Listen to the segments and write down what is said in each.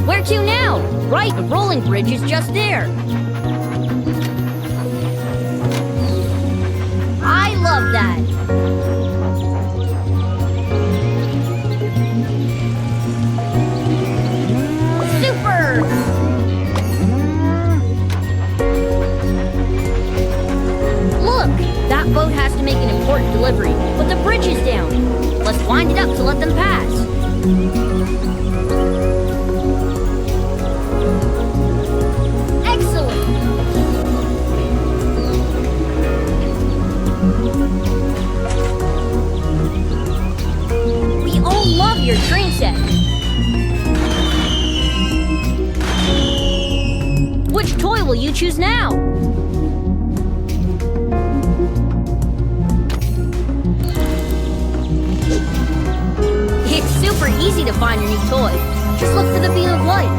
Where to now? Right, the rolling bridge is just there. I love that. Super! Look, that boat has to make an important delivery, but the bridge is down. Let's wind it up to let them pass. Excellent! We all love your train set. Which toy will you choose now? It's super easy to find your new toy. Just look for the beam of light.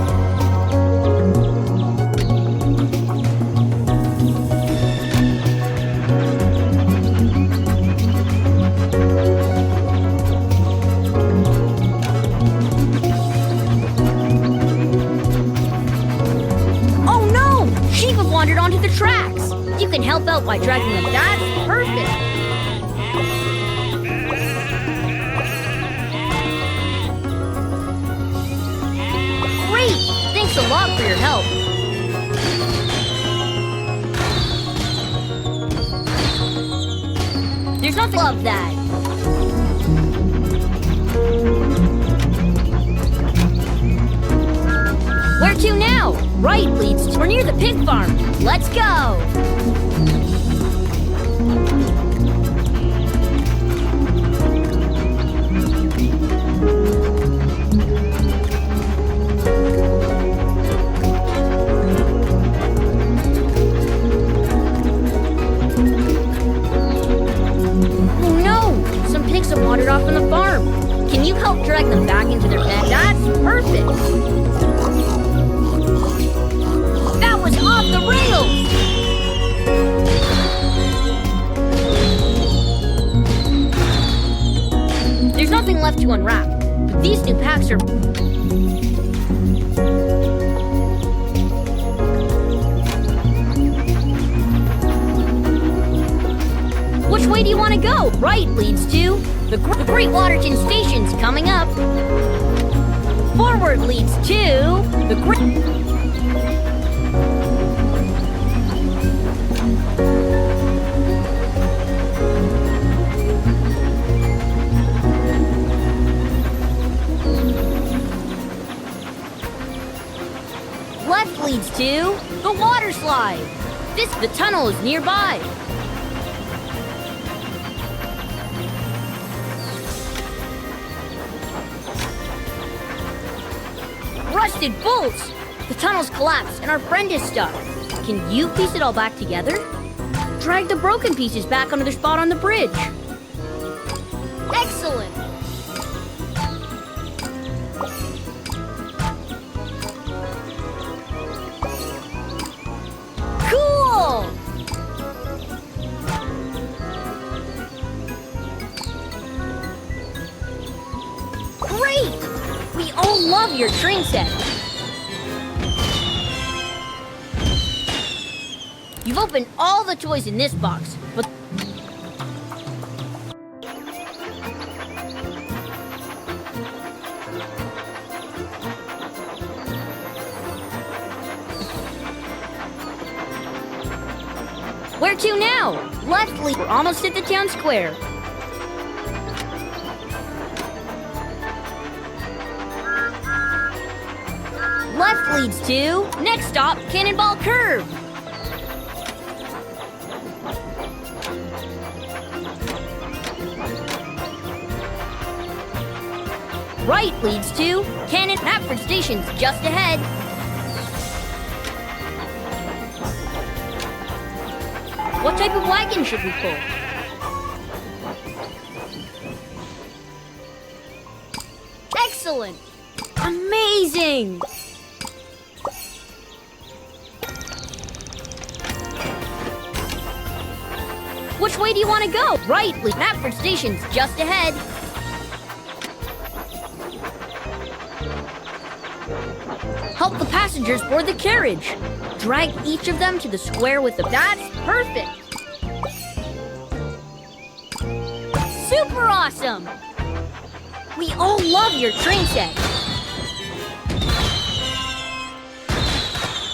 Oh no! Sheep have wandered onto the tracks. You can help out by dragging them. That's perfect. Thanks a lot for your help. There's nothing of that. Where to now? Right leads to... We're near the pig farm. Let's go. Have wandered off on the farm. Can you help drag them back into their pen? That's perfect. That was off the rails. There's nothing left to unwrap. But these new packs are... Which way do you want to go? Right leads to... The Great Waterton Station's coming up. Forward leads to... The Great... Left leads to... The water slide. The tunnel is nearby. Rusted bolts! The tunnel's collapsed and our friend is stuck. Can you piece it all back together? Drag the broken pieces back onto their spot on the bridge. Excellent! Cool! Great! We all love your train set. You've opened all the toys in this box, but... Where to now? Left lead. We're almost at the town square. Left leads to... Next stop, Cannonball Curve. Right leads to... Cannon Hatford Station's just ahead. What type of wagon should we pull? Excellent! Amazing! Which way do you want to go? Right, Hatford Station's just ahead. Help the passengers board the carriage. Drag each of them to the square with the... That's perfect! Super awesome! We all love your train set.